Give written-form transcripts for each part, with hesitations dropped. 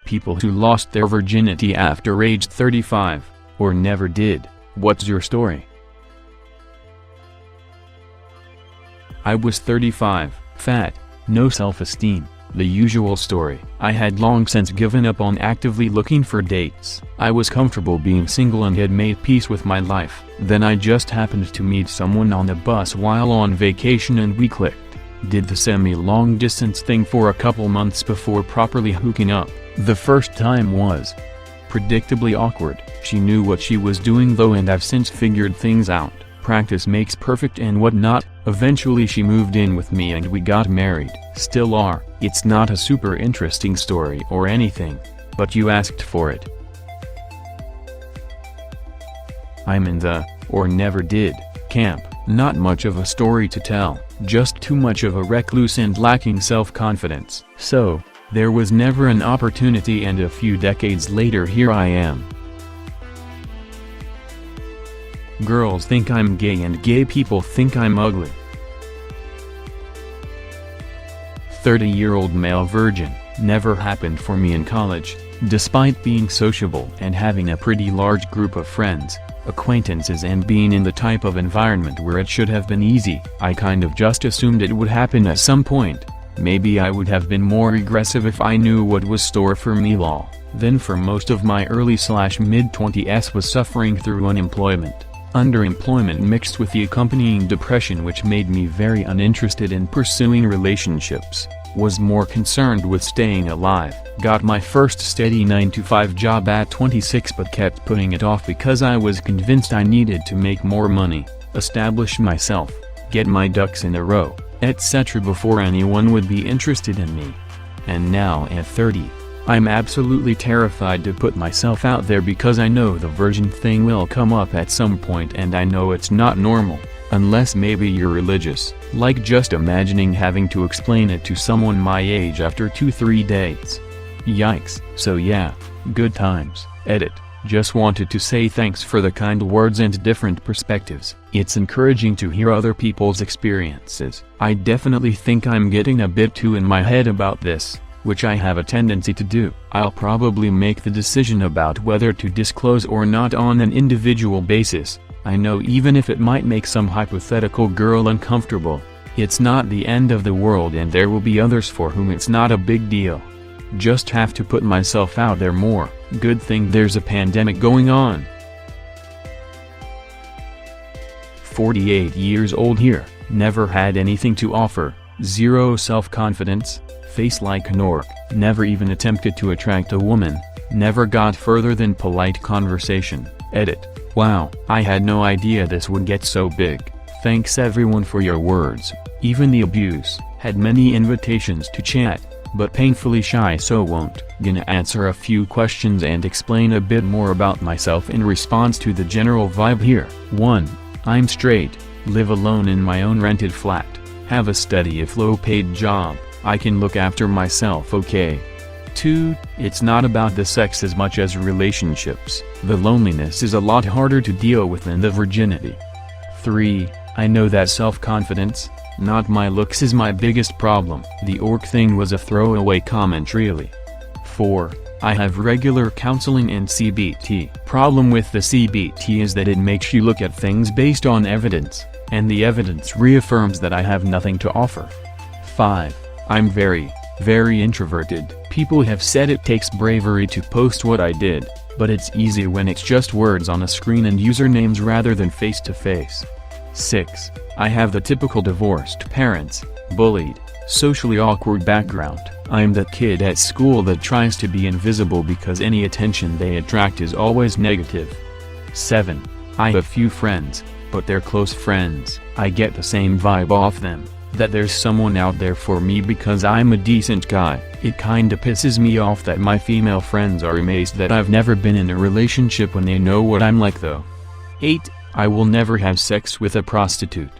People who lost their virginity after age 35, or never did. What's your story? I was 35, fat, no self-esteem. The usual story. I had long since given up on actively looking for dates. I was comfortable being single and had made peace with my life. Then I just happened to meet someone on the bus while on vacation and we clicked. Did the semi-long distance thing for a couple months before properly hooking up. The first time was predictably awkward. She knew what she was doing though, and I've since figured things out. Practice makes perfect and whatnot. Eventually she moved in with me and we got married. Still are. It's not a super interesting story or anything, but you asked for it. I'm in the, or never did, camp. Not much of a story to tell, just too much of a recluse and lacking self-confidence. So, there was never an opportunity, and a few decades later here I am. Girls think I'm gay and gay people think I'm ugly. 30-year-old male virgin. Never happened for me in college, despite being sociable and having a pretty large group of friends, acquaintances, and being in the type of environment where it should have been easy. I kind of just assumed it would happen at some point. Maybe I would have been more aggressive if I knew what was store for me lol. Then for most of my early/mid-20s was suffering through unemployment. Underemployment mixed with the accompanying depression, which made me very uninterested in pursuing relationships. Was more concerned with staying alive. Got my first steady 9-to-5 job at 26 but kept putting it off because I was convinced I needed to make more money, establish myself, get my ducks in a row, etc. before anyone would be interested in me. And now at 30, I'm absolutely terrified to put myself out there because I know the virgin thing will come up at some point, and I know it's not normal, unless maybe you're religious. Like just imagining having to explain it to someone my age after 2-3 dates. Yikes. So yeah, good times. Edit. Just wanted to say thanks for the kind words and different perspectives. It's encouraging to hear other people's experiences. I definitely think I'm getting a bit too in my head about this, which I have a tendency to do. I'll probably make the decision about whether to disclose or not on an individual basis. I know even if it might make some hypothetical girl uncomfortable, it's not the end of the world, and there will be others for whom it's not a big deal. Just have to put myself out there more. Good thing there's a pandemic going on. 48 years old here, never had anything to offer, zero self-confidence, face like an orc, never even attempted to attract a woman, never got further than polite conversation. Edit. Wow, I had no idea this would get so big. Thanks everyone for your words. Even the abuse. Had many invitations to chat, but painfully shy, so won't. Gonna answer a few questions and explain a bit more about myself in response to the general vibe here. 1. I'm straight, live alone in my own rented flat, have a steady if low-paid job, I can look after myself okay. 2. It's not about the sex as much as relationships. The loneliness is a lot harder to deal with than the virginity. 3. I know that self-confidence, not my looks, is my biggest problem. The orc thing was a throwaway comment really. 4. I have regular counseling and CBT. Problem with the CBT is that it makes you look at things based on evidence, and the evidence reaffirms that I have nothing to offer. 5. I'm very introverted. People have said it takes bravery to post what I did, but it's easy when it's just words on a screen and usernames rather than face-to-face. 6. I have the typical divorced parents, bullied, socially awkward background. I'm that kid at school that tries to be invisible because any attention they attract is always negative. 7. I have a few friends, but they're close friends. I get the same vibe off them, that there's someone out there for me because I'm a decent guy. It kinda pisses me off that my female friends are amazed that I've never been in a relationship when they know what I'm like though. 8. I will never have sex with a prostitute.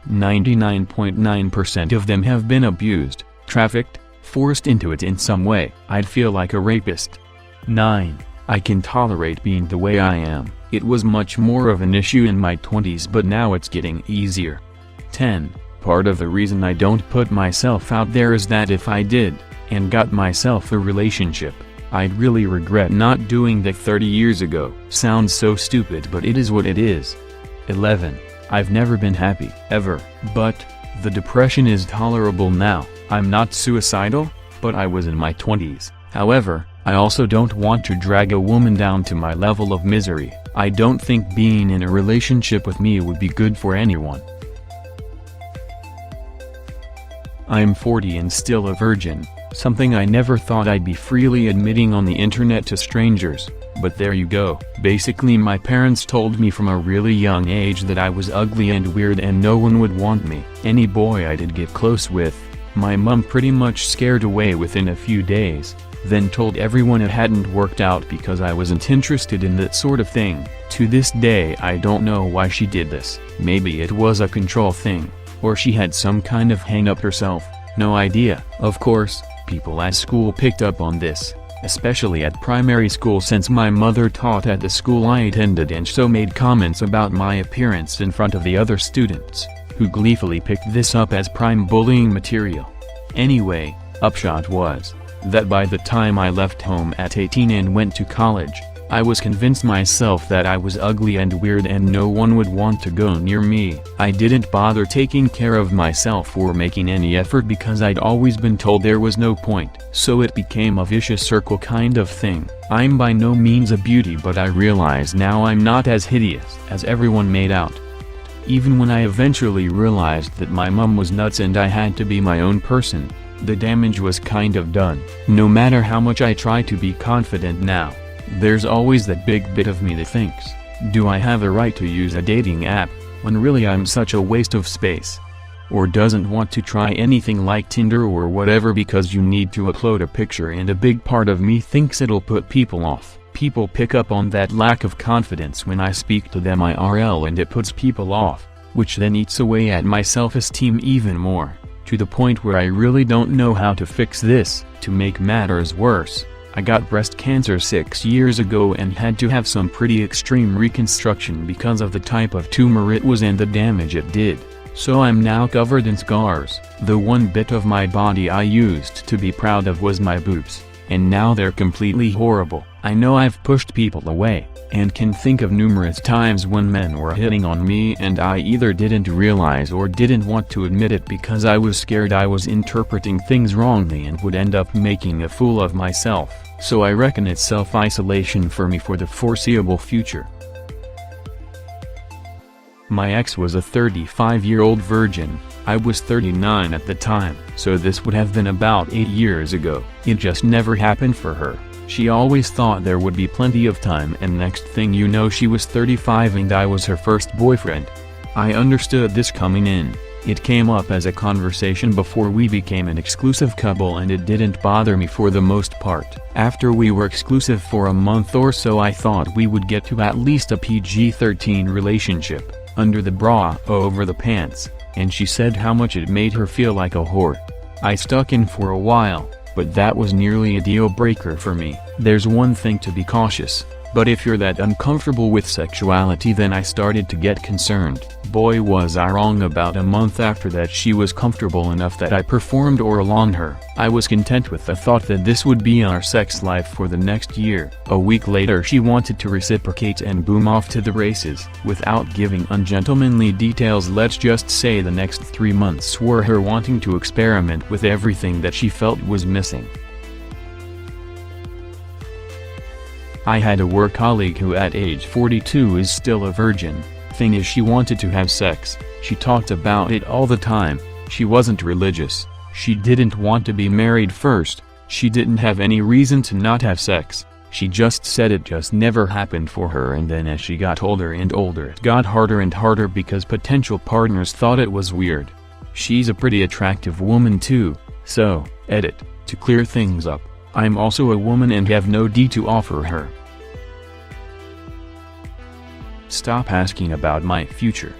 99.9% of them have been abused, trafficked, forced into it in some way. I'd feel like a rapist. 9. I can tolerate being the way I am. It was much more of an issue in my 20s, but now it's getting easier. 10. Part of the reason I don't put myself out there is that if I did, and got myself a relationship, I'd really regret not doing that 30 years ago. Sounds so stupid, but it is what it is. 11. I've never been happy, ever, but the depression is tolerable now. I'm not suicidal, but I was in my 20s. However, I also don't want to drag a woman down to my level of misery. I don't think being in a relationship with me would be good for anyone. I'm 40 and still a virgin, something I never thought I'd be freely admitting on the internet to strangers, but there you go. Basically, my parents told me from a really young age that I was ugly and weird and no one would want me. Any boy I did get close with, my mom pretty much scared away within a few days, then told everyone it hadn't worked out because I wasn't interested in that sort of thing. To this day I don't know why she did this. Maybe it was a control thing, or she had some kind of hang-up herself, no idea. Of course, people at school picked up on this, especially at primary school since my mother taught at the school I attended and so made comments about my appearance in front of the other students, who gleefully picked this up as prime bullying material. Anyway, upshot was that by the time I left home at 18 and went to college, I was convinced myself that I was ugly and weird and no one would want to go near me. I didn't bother taking care of myself or making any effort because I'd always been told there was no point. So it became a vicious circle kind of thing. I'm by no means a beauty, but I realize now I'm not as hideous as everyone made out. Even when I eventually realized that my mom was nuts and I had to be my own person, the damage was kind of done. No matter how much I try to be confident now, there's always that big bit of me that thinks, do I have a right to use a dating app, when really I'm such a waste of space? Or doesn't want to try anything like Tinder or whatever because you need to upload a picture and a big part of me thinks it'll put people off. People pick up on that lack of confidence when I speak to them IRL and it puts people off, which then eats away at my self-esteem even more, to the point where I really don't know how to fix this. To make matters worse, I got breast cancer 6 years ago and had to have some pretty extreme reconstruction because of the type of tumor it was and the damage it did. So I'm now covered in scars. The one bit of my body I used to be proud of was my boobs, and now they're completely horrible. I know I've pushed people away, and can think of numerous times when men were hitting on me and I either didn't realize or didn't want to admit it because I was scared I was interpreting things wrongly and would end up making a fool of myself. So I reckon it's self-isolation for me for the foreseeable future. My ex was a 35-year-old virgin. I was 39 at the time, so this would have been about 8 years ago. It just never happened for her. She always thought there would be plenty of time, and next thing you know she was 35 and I was her first boyfriend. I understood this coming in. It came up as a conversation before we became an exclusive couple and it didn't bother me for the most part. After we were exclusive for a month or so I thought we would get to at least a PG-13 relationship, under the bra, over the pants, and she said how much it made her feel like a whore. I stuck in for a while, but that was nearly a deal breaker for me. There's one thing to be cautious, but if you're that uncomfortable with sexuality, then I started to get concerned. Boy was I wrong. About a month after that she was comfortable enough that I performed oral on her. I was content with the thought that this would be our sex life for the next year. A week later she wanted to reciprocate and boom off to the races. Without giving ungentlemanly details, let's just say the next 3 months were her wanting to experiment with everything that she felt was missing. I had a work colleague who at age 42 is still a virgin. Thing is, she wanted to have sex. She talked about it all the time. She wasn't religious. She didn't want to be married first. She didn't have any reason to not have sex. She just said it just never happened for her, and then as she got older and older it got harder and harder because potential partners thought it was weird. She's a pretty attractive woman too, so, edit, to clear things up, I'm also a woman and have no D to offer her. Stop asking about my future.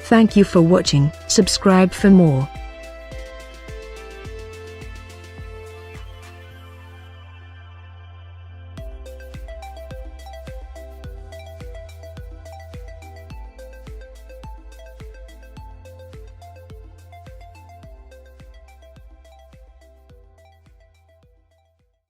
Thank you for watching. Subscribe for more.